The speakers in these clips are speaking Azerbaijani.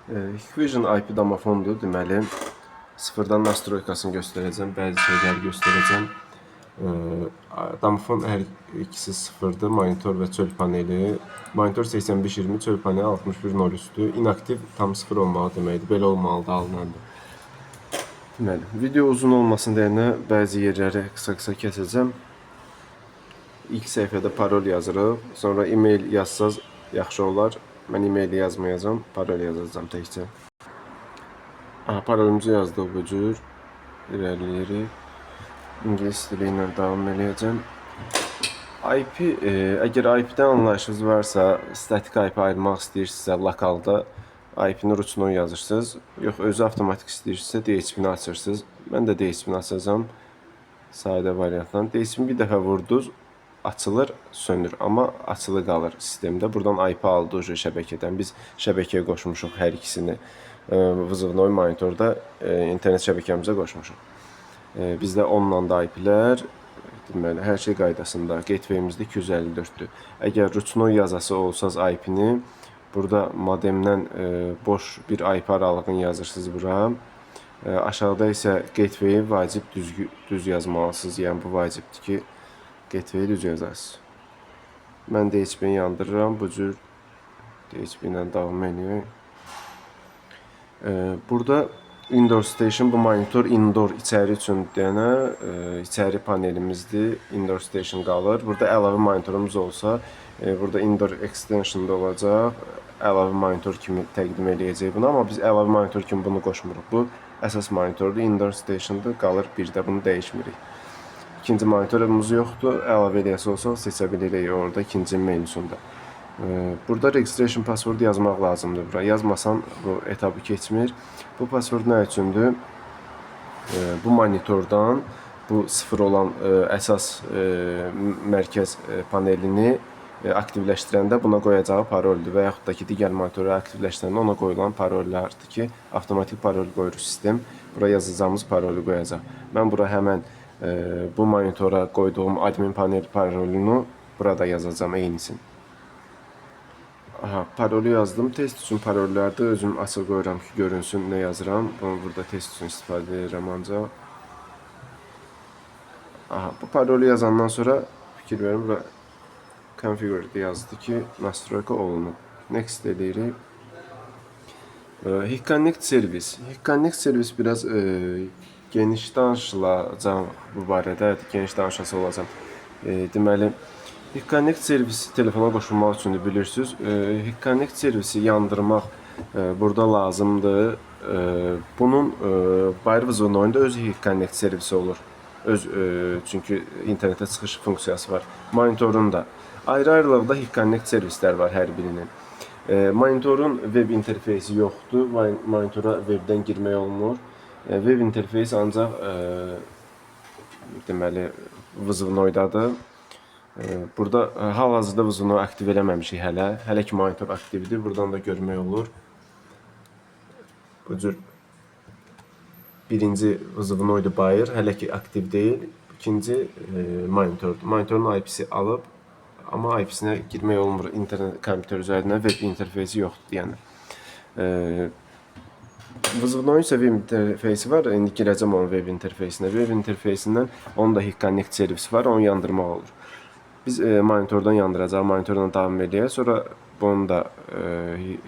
Hikvision IP domofondur. Deməli, sıfırdan nastroykasını göstərəcəm, bəzi şeyləri göstərəcəm. Domofon hər ikisi sıfırdır. Monitor və çöl paneli. Monitor 8520, çöl paneli 6103-dür. İnaktiv tam sıfır olmalı deməkdir. Belə olmalıdır alınanda. Deməli, video uzun olmasın deyənə bəzi yerləri qısa-qısa kəsəcəm. İlk səhifədə parol yazırıq. Sonra e-mail yazsaz yaxşı olar. Mən e-maili yazmayacağım, parol yazacağım təkcə. Parolumuzu yazdıq bu cür. İlerləyirik. İngilis dili ilə davam edəcəm. IP, əgər IP-dən anlayışınız varsa, statik IP ayırmaq istəyirsinizsə, lokalda IP-ni ruchunu yazırsınız. Yox, özü avtomatik istəyirsinizsə, DHCP-ni açırsınız. Mən də DHCP-ni açacağım. Sadə variantdan. DHCP-ni bir dəfə vurdunuz, açılır, sönür. Amma açılı qalır sistemdə. Buradan IP aldı şəbəkədən. Biz şəbəkəyə qoşmuşuq hər ikisini. Vızıvnoy monitorda internet şəbəkəmizə qoşmuşuq. Bizdə onunla da IP-lər, deməli, hər şey qaydasında. Gateway-imizdə 254-dür. Əgər ruchnoy yazası olsaz IP-ni, burada modemdən boş bir IP aralığını yazırsınız bura. Aşağıda isə gateway-i vacib düz yazmalısınız. Yəni bu vacibdir ki, gateway-i düz yazarsınız. Mən DHCP-ni yandırıram. Bu cür DHCP ilə davam ediyor. Burada indoor station, bu monitor indoor içəri üçün deyənə içəri panelimizdir. Indoor station qalır. Burada əlavə monitorumuz olsa, burada indoor extension da olacaq. Əlavə monitor kimi təqdim edəcək bunu, amma biz əlavə monitor kimi bunu qoşmuruq. Bu əsas monitordur, indoor stationdır, qalır bir də bunu dəyişmirik. İkinci monitorumuz yoxdur. Əlavə edəsi olsa seçə bilirik orada ikinci menüsündə. Burada registration password yazmaq lazımdır. Bura yazmasan bu etabı keçmir. Bu password nə üçündür? Bu monitordan bu sıfır olan əsas mərkəz panelini aktivləşdirəndə buna qoyacağı paroldür və yaxud da ki, digər monitoru aktivləşdirəndə ona qoyulan parollardır ki, avtomatik parol qoyur sistem. Bura yazacağımız parolu qoyacaq. Mən bura həmən bu monitora qoyduğum admin panel parolunu burada yazacağım eynisini. Parolu yazdım. Test üçün parollarda özüm açıq qoyuram ki, görünsün nə yazıram. Bunu burada test üçün istifadə edirəm ancaq. Bu parolu yazandan sonra fikir verin və configure'da yazdı ki, nastroyka olunub. Next edirik. Hikconnect servis. Hikconnect servis biraz geniş danışılacaq bu barədə, geniş danışası olacaq. Deməli, Hikconnect servisi telefona qoşulmaq üçündür, bilirsiniz. Hikconnect servisi yandırmaq burada lazımdır. Bunun Firewall-da öz Hikconnect servisi olur. Çünki internetə çıxış funksiyası var. Monitorun da. Ayrı-ayrılıqda Hikconnect servislər var hər birinin. Monitorun web interfeysi yoxdur. Monitora webdən girmək olmur. Web interfeysi ancaq deməli Vızıvnoydadır. Burada hal-hazırda Vızıvnoy aktiv eləməmişik hələ. Hələ ki monitor aktivdir. Buradan da görmək olur. Bu cür birinci Vızıvnoydu bayır. Hələ ki aktiv deyil. İkinci monitordur. Monitorun IP-si alıb, amma IP-sinə girmək olmur internet kompüter üzərindən. Web interfeysi yoxdur yəni. Vızıvnoyun isə web interfeysi var. İndi girəcəm onun web interfeysinə. Web interfeysindən onun da Hikconnect servisi var. Onu yandırmaq olur. Biz monitordan yandıracaq, monitordan davam edək. Sonra bunun da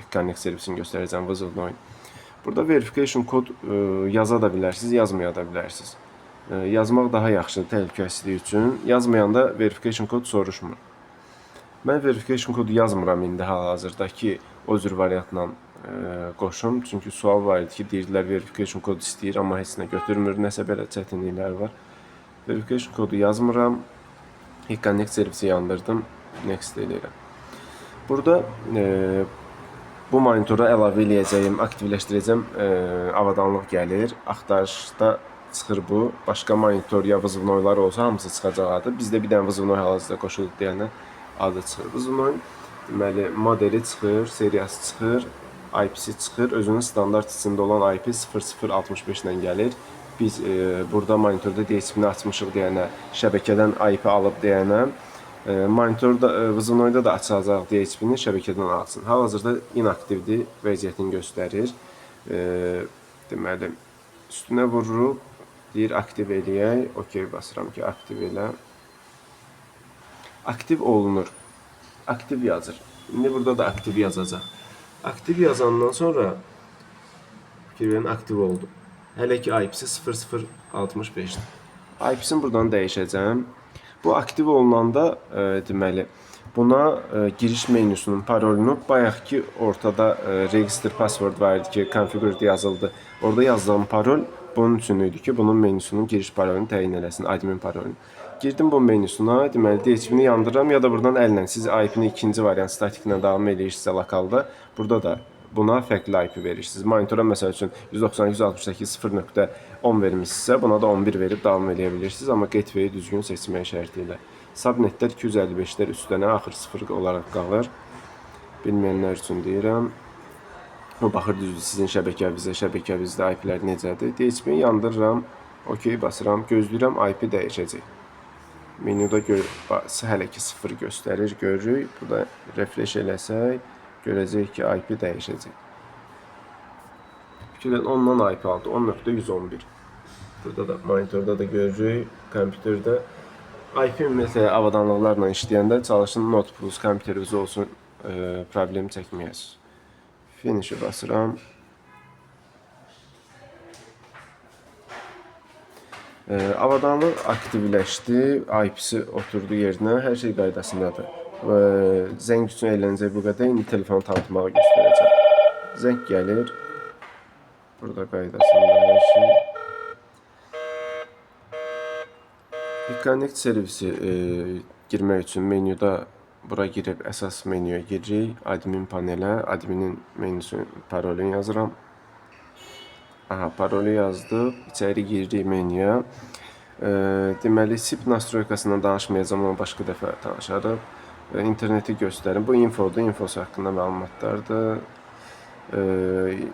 Hikconnect servisini göstərəcəm Vızıvnoyun. Burada verification kod yaza da bilərsiniz, yazmaya da bilərsiniz. Yazmaq daha yaxşıdır təhlükəsizlik üçün. Yazmayanda verification kod soruşmur. Mən verification kodu yazmıram indi hal-hazırda ki, o cür variantla qoşum. Çünki sual var idi ki, deyirdilər verification kodu istəyir, amma heç nə götürmür, nəsə belə çətinliklər var. Verification kodu yazmıram. Hikconnect servisi yandırdım. Next edirəm. Burada bu monitora əlavə eləyəcəyim, aktivləşdirəcəm avadanlıq gəlir. Axtarışda çıxır bu. Başqa monitor ya Vızıvnoylar olsa hamısı çıxacaq adı. Bizdə bir dənə Vızıvnoy hal-hazırda qoşulub deyənə adı çıxır. Vızıvnoyun deməli modeli çıxır, seriyası çıxır, IP-si çıxır. Özünün standart içində olan IP 0065 ilə gəlir. Biz burada monitorda DHCP-ni açmışıq deyənə, şəbəkədən IP alıb deyənə Monitorda, VZNOID-da da açılacaq DHP-ni şəbəkədən alsın. Hal-hazırda inaktivdir, vəziyyətini göstərir. Deməli, üstünə vururuq, deyir aktiv eləyək. OK basıram ki, aktiv elə. Aktiv olunur. Aktiv yazır. İndi burada da aktiv yazacaq. Aktiv yazandan sonra fikir verin, aktiv oldu. Hələ ki IP-si 0065-dir. IP-sini buradan dəyişəcəm. Bu aktiv olunanda deməli buna giriş menyusunun parolunu bayaqki ortada register password var idi ki, configured yazıldı. Orada yazılan parol bunun üçün idi ki, bunun menyusunun giriş parolunu təyin eləsin, admin parolunu. Girdim bu menyusuna, deməli DHP-ni yandırıram ya da buradan əllə siz IP-ni ikinci variant statiklə davam eləyirsinizsə lokalda, burada da buna fərqli IP verirsiniz. Monitora məsəl üçün 192.168.0.10 vermişsinizsə, buna da 11 verib davam edə bilirsiniz, amma gateway-i düzgün seçmək şərti ilə. Subnetlər 255-lər üstünə axır 0 olaraq qalır. Bilməyənlər üçün deyirəm. O baxır düzdür sizin şəbəkəvizdə IP-lər necədir. DHP-ni yandırıram, OK basıram, gözləyirəm IP dəyişəcək. Menyuda hələ ki 0 göstərir, görürük. Burada refresh eləsək, görəcək ki, IP dəyişəcək. Fikirlərin ondan IP aldı, 10.111. Burada da, monitorda da görürük, kompüterdə. IP ümumiyyətlə avadanlıqlarla işləyəndə çalışın Node Plus kompüteriniz olsun, problem çəkməyəsiniz. Finish'i basıram. Avadanlıq aktivləşdi, IP-si oturdu yerinə, hər şey qaydasındadır. Zəng üçün əylənəcək bu qədər, indi telefonu tanıtmağı göstərəcəm. Zəng gəlir, burada qaydasında hər şey. Connect servisi girmək üçün menyuda bura girib əsas menyuya giririk, admin panelə, adminin menyusu parolunu yazıram. Aha, parolu yazdıq, içəri giririk menyuya. Deməli, SIP nastroykasından danışmayacağım, amma başqa dəfə danışarıq. İnterneti göstərim. Bu infodur, infosu haqqında məlumatlardır.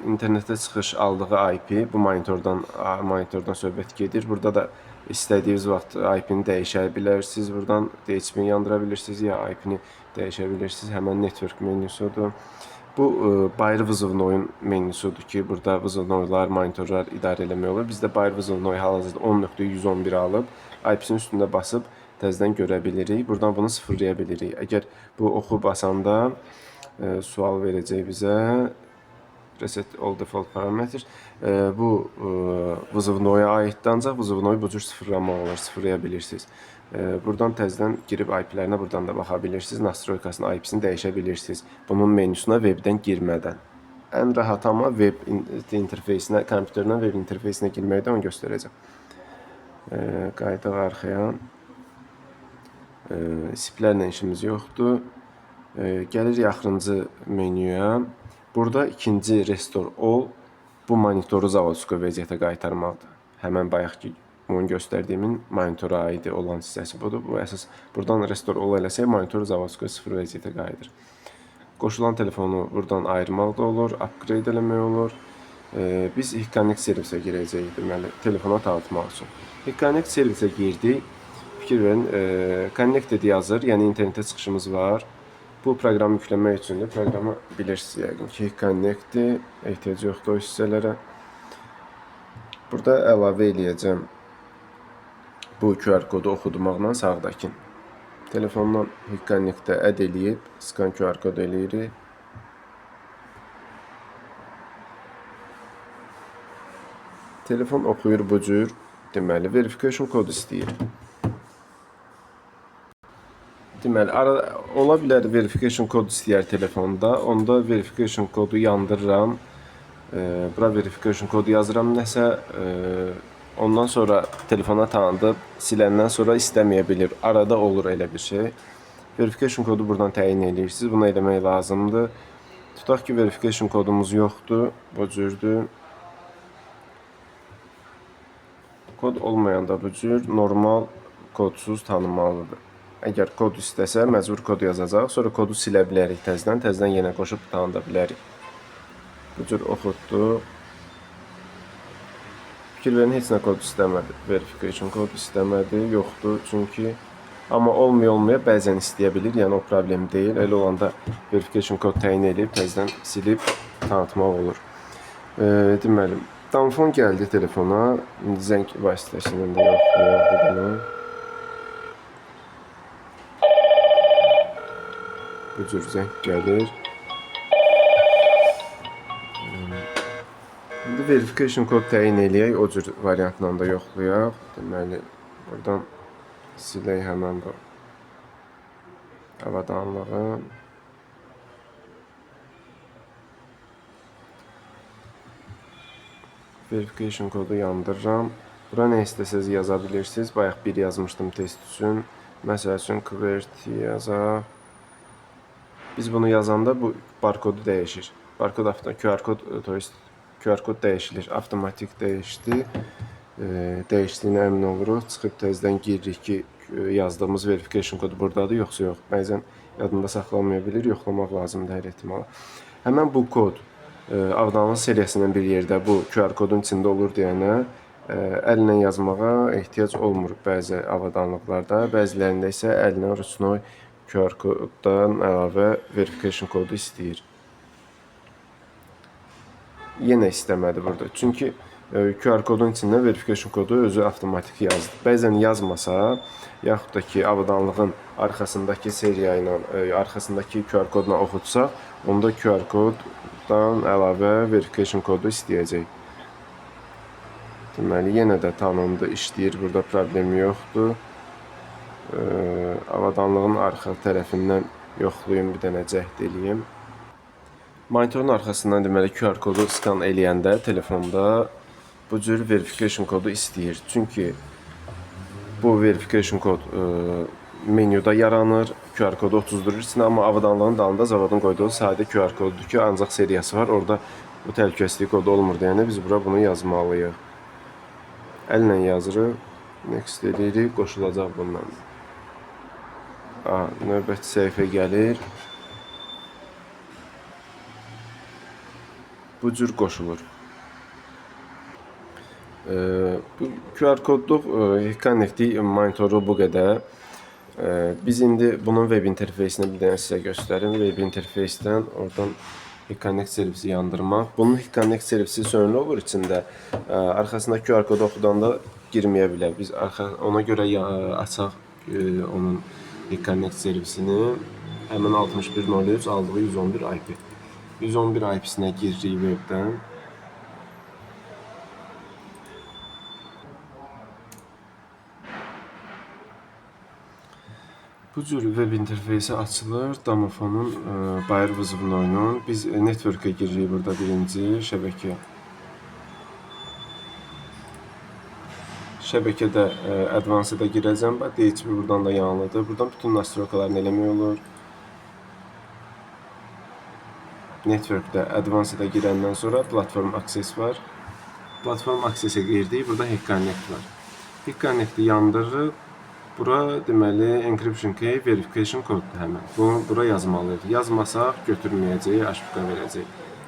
İnternetə çıxış aldığı IP, bu monitordan söhbət gedir. Burada da istədiyiniz vaxt IP-ni dəyişə bilərsiniz. Buradan DHP-ni yandıra bilirsiniz, ya IP-ni dəyişə bilirsiniz. Həmən network menyusudur. Bu Bayır VZNOI-un menyusudur ki, burada VZNOI-lar, monitorlar idarə eləmək olur. Bizdə Bayır VZNOI hal-hazırda 10.111 alıb, IP-sinin üstündə basıb təzədən görə bilirik. Buradan bunu sıfırlaya bilirik. Əgər bu oxu basanda sual verəcək bizə. Reset all default parameters. Bu VZNOI-ya aiddir, ancaq VZNOI bu cür sıfırlamaq olur, sıfırlaya bilirsiniz. Buradan təzədən girib IP-lərinə buradan da baxa bilirsiniz. Nastroykasının IP-sini dəyişə bilirsiniz. Bunun menyusuna webdən girmədən. Ən rahat amma web interfeysinə, kompüterdən web interfeysinə girməkdə onu göstərəcəm. Qayıdaq arxaya. SIP-lərlə işimiz yoxdur. Gəlir axırıncı menyuya. Burada ikinci restore all bu monitoru zavodskoy vəziyyətə qaytarmaqdır. Həmən bayaqki onun göstərdiyimin monitora aid olan hissəsi budur. Bu əsas buradan restore all eləsək monitoru zavodskoy sıfır vəziyyətə qayıdır. Qoşulan telefonu buradan ayırmaq da olur, upgrade eləmək olur. Biz Connect servisə girəcəyik, deməli telefona tanıtmaq üçün. Connect servisə girdik. Fikir verin, connected yazır, yəni internetə çıxışımız var. Bu proqramı yükləmək üçündür. Proqramı bilirsiniz yəqin ki, Connect-dir, ehtiyac yoxdur o hissələrə. Burada əlavə eləyəcəm bu QR kodu oxudumaqla sağdakı. Telefondan Connect-ə əd eləyib, scan QR kodu eləyirik. Telefon oxuyur bu cür, deməli, verification kodu istəyir. Deməli, ola bilər verification kodu istəyər telefonda, onda verification kodu yandırıram. Bura verification kodu yazıram nəsə, ondan sonra telefona tanıdıb, siləndən sonra istəməyə bilir. Arada olur elə bir şey. Verification kodu buradan təyin edirsiniz, bunu eləmək lazımdır. Tutaq ki, verification kodumuz yoxdur, bu cürdür. Kod olmayanda bu cür normal kodsuz tanınmalıdır. Əgər kod istəsə, məcbur kod yazacaq, sonra kodu silə bilərik təzədən yenə qoşub tanıda bilərik. Bu cür oxutduq. Fikir verin, heç nə kod istəmədi. Verification kod istəmədi, yoxdur, çünki Amma olmaya bəzən istəyə bilir, yəni o problem deyil. Elə olanda verification kod təyin edib, təzədən silib tanıtmaq olur. Deməli, domofon gəldi telefona, zəng vasitəsilə də yoxlayaq bunu. Bu cür zəng gəlir. İndi verification kod təyin eləyək, o cür variantla da yoxlayaq. Deməli, buradan silək həmən bu avadanlığı. Verification kodu yandırıram. Bura nə istəsəz yaza bilirsiniz. Bayaq bir yazmışdım test üçün. Məsəl üçün QWERTY yazaq. Biz bunu yazanda bu barkodu dəyişir. Barkod QR kod dəyişilir. Avtomatik dəyişdi. Dəyişdiyinə əmin oluruq. Çıxıb təzədən giririk ki, yazdığımız verification kodu buradadır, yoxsa yox. Bəzən yadında saxlanmaya bilir, yoxlamaq lazımdır hər ehtimala. Həmən bu kod avadanlıq seriyasının bir yerdə bu QR kodun içində olur deyənə əllə yazmağa ehtiyac olmur bəzi avadanlıqlarda. Bəzilərində isə əllə rüsnoy QR koddan əlavə verification kodu istəyir. Yenə istəmədi burada. Çünki QR kodun içində verification kodu özü avtomatik yazdı. Bəzən yazmasa, yaxud da ki, avadanlığın arxasındakı seriya ilə, arxasındakı QR kodla oxutsaq, onda QR koddan əlavə verification kodu istəyəcək. Deməli, yenə də tanındı, işləyir, burada problemi yoxdur. Avadanlığın arxa tərəfindən yoxlayım, bir dənə cəhd eləyim. Monitorun arxasından deməli QR kodu skan eləyəndə telefonda bu cür verification kodu istəyir. Çünki bu verification kod menyuda yaranır, QR kodu 30-dur içində, amma avadanlığın dalında zavodun qoyduğu sadə QR kodudur ki, ancaq seriyası var. Orada bu təhlükəsizlik kodu olmur deyəndə biz bura bunu yazmalıyıq. Əllə yazırıq, next edirik, qoşulacaq bundan. Növbəti səhifə gəlir. Bu cür qoşulur. Bu QR kodluq Connecti monitoru bu qədər. Biz indi bunun web interfeysini bir dənə sizə göstərim. Web interfeysdən oradan Connect servisi yandırmaq. Bunun Connect servisi sönülü olur içində. Arxasında QR kodu oxudanda girməyə bilər. Biz ona görə açaq onun Connect servisini. Həmin 61.03 aldığı 111 IP. 111 IP-sinə giririk webdən. Bu cür web interfeysi açılır. Domofonun bayır vızıvını oynayın. Biz network'e giririk burada birinci şəbəkə. Şəbəkədə advanced-a girəcəm. DHCP buradan da yanılıdır. Buradan bütün nastrokalarını eləmək olur. Network'də advanced-a girəndən sonra platform access var. Platform access-ə girdik. Burada Hack Connect var. Hack Connect-i yandırırıq. Bura deməli encryption key verification koddur həmən. Bunu bura yazmalıyıq. Yazmasaq götürməyəcək, HPK verəcək.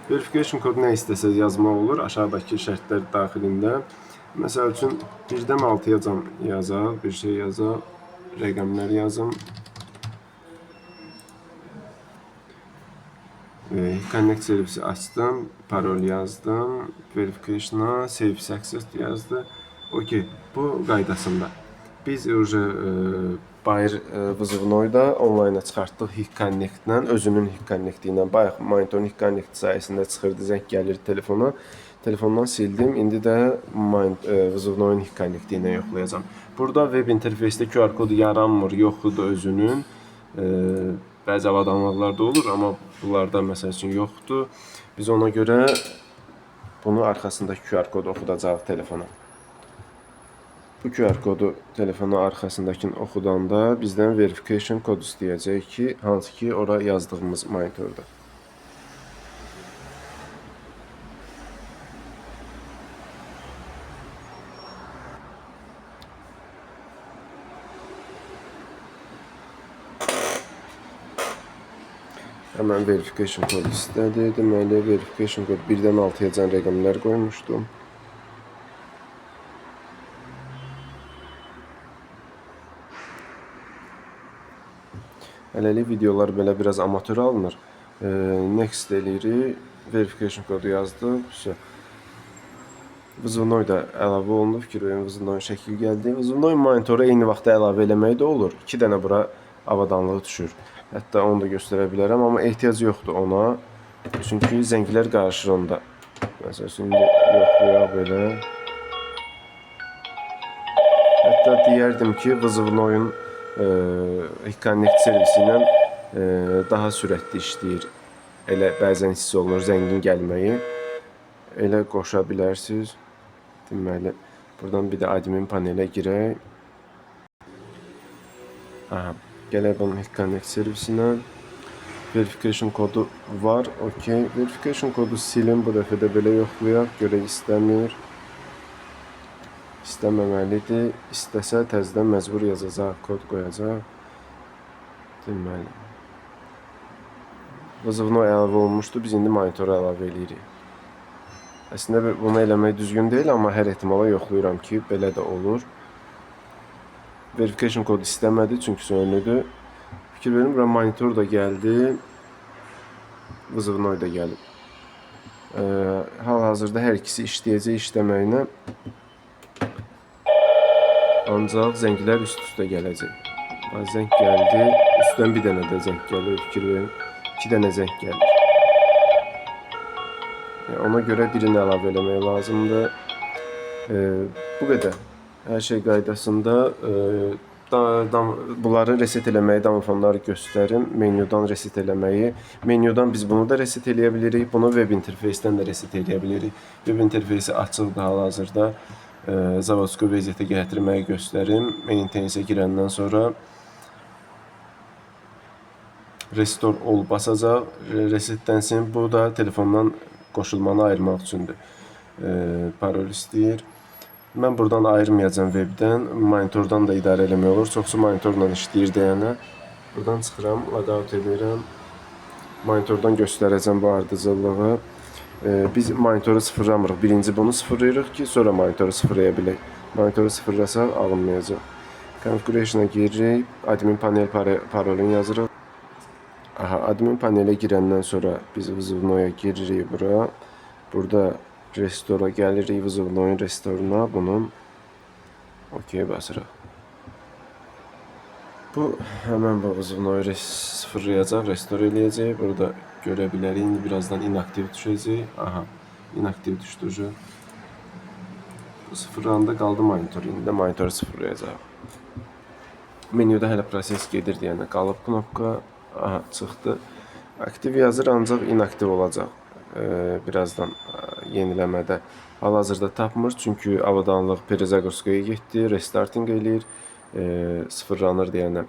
Verification kodu nə istəsəz yazmaq olur aşağıdakı şərtlər daxilində. Məsəl üçün 1-dən 6-ya yazaq, bir şey yazaq, rəqəmlər yazım. Connect servisi açdım, parol yazdım, verification'a save success yazdı. Okey, bu qaydasında. Biz bayır vızıvnoyda onlayna çıxartdıq Hack Connect-lə, özünün Hack Connect-i ilə. Bayaq monitorun Hack Connect sayəsində çıxırdı, zəng gəlir telefona. Telefondan sildim, indi də vızıvnoyun Hack Connect-i ilə yoxlayacağım. Burada web interfeysdə QR kodu yaranmır, yoxdur özünün. Bəzi avadanlıqlarda olur, amma bunlarda məsəl üçün yoxdur. Biz ona görə bunu arxasındakı QR kodu oxudacaq telefona. Bu QR kodu telefona arxasındakini oxudanda bizdən verification kod istəyəcək ki, hansı ki ora yazdığımız monitorda. Həmən verification kod istədi. Deməli, verification kod 1-dən 6-ya rəqəmlər qoymuşdum. Hələlik videolar belə biraz amatör alınır. Next eləyirik. Verification kodu yazdıq. Vızvnoy da əlavə olundu. Fikirverin Vızvnoy şəkil gəldi. Vızvnoy monitoru eyni vaxtda əlavə eləmək də olur. 2 dənə bura avadanlığı düşür. Hətta onu da göstərə bilərəm, amma ehtiyac yoxdur ona. Çünki zənglər qarışır onda. Məsələn, indi yoxlayaq belə. Hətta deyərdim ki, Vızvnoyun Connect servisi ilə daha sürətli işləyir. Elə bəzən hiss olunur zəngin gəlməyi. Elə qoşa bilərsiniz. Deməli, buradan bir də admin panelə girək. Aha, gələk bunun Connect servisinə. Verification kodu var, okey. Verification kodu silin, bu dəfə də belə yoxlayaq. Görək istəmir. İstəməməlidir. İstəsə təzədən məcbur yazacaq, kod qoyacaq. Deməli. Vızvnoy əlavə olmuşdu, biz indi monitoru əlavə eləyirik. Əslində bunu eləmək düzgün deyil, amma hər ehtimala yoxlayıram ki, belə də olur. Verification kodu istəmədi, çünki sönüdür. Fikir verin, bura monitor da gəldi. Vızvnoy da gəlib. Hal-hazırda hər ikisi işləyəcək işləməyinə. Ancaq zənglər üst-üstə gələcək. Zəng gəldi, üstdən bir dənə də zəng gəlir, fikir verin. 2 dənə zəng gəlir. Ona görə birini əlavə eləmək lazımdır. Bu qədər. Hər şey qaydasında. Bunları reset eləməyi, downloadları göstərim. Menyudan reset eləməyi. Menyudan biz bunu da reset eləyə bilirik. Bunu web interfeysdən də reset eləyə bilirik. Web interfeysi açıqdır hal-hazırda. Zavodskoy vəziyyətə gətirməyi göstərim. Maintenance-ə girəndən sonra Restore All basacaq. Resetlənsin. Bu da telefondan qoşulmanı ayırmaq üçündür. Parol istəyir. Mən buradan ayırmayacağım webdən. Monitordan da idarə eləmək olur. Çoxsu monitorla işləyir deyənə. Buradan çıxıram, logout edirəm. Monitordan göstərəcəm bu ardıcıllığı. Biz monitoru sıfırlamırıq. Birinci bunu sıfırlayırıq ki, sonra monitoru sıfırlaya bilək. Monitoru sıfırlasaq alınmayacaq. Configuration-a giririk. Admin panel parolunu yazırıq. Aha, admin panelə girəndən sonra biz Vızvnoya giririk bura. Burada Restore-a gəlirik, Vızvnoyun Restore-una bunun. Okey basırıq. Bu həmən bu Vızvnoyu sıfırlayacaq, Restore eləyəcək. Burada görə bilərik. İndi birazdan inaktiv düşəcək. Aha, inaktiv düşdü. Sıfırlandı, qaldı monitor. İndi də monitoru sıfırlayacaq. Menyuda hələ proses gedir deyənə qalıb knopka. Aha, çıxdı. Aktiv yazır, ancaq inaktiv olacaq. Birazdan yeniləmədə. Hal-hazırda tapmır, çünki avadanlıq Perezagodskaya getdi, restarting eləyir, sıfırlanır deyənə.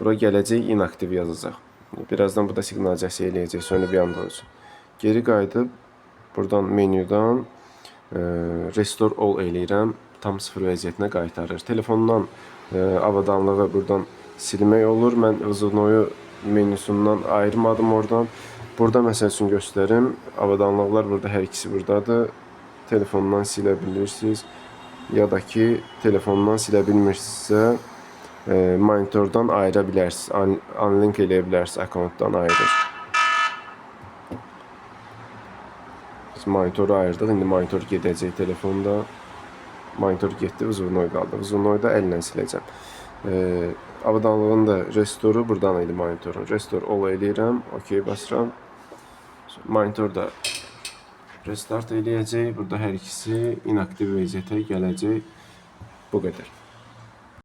Bura gələcək, inaktiv yazacaq. Birazdan bu da siqnalizasiya eləyəcək, sönüb yandı olsun. Geri qayıdıb, buradan menyudan Restore All eləyirəm, tam sıfır vəziyyətinə qaytarır. Telefondan avadanlığı buradan silmək olur. Mən Vızvnoyu menyusundan ayırmadım oradan. Burada məsəl üçün göstərim. Avadanlıqlar burada, hər ikisi buradadır. Telefondan silə bilirsiniz. Ya da ki, telefondan silə bilmirsinizsə, monitordan ayıra bilərsiniz. Unlink eləyə bilərsiniz, accountdan ayırır. Biz monitoru ayırdıq. İndi monitor gedəcək telefonda. Monitor getdi, Vızvnoy qaldı. Vızvnoyu da əllə siləcəm. Avadanlığın da restoru buradan idi monitorun. Restore All eləyirəm. Okey basıram. Monitor da restart eləyəcək. Burada hər ikisi inaktiv vəziyyətə gələcək. Bu qədər.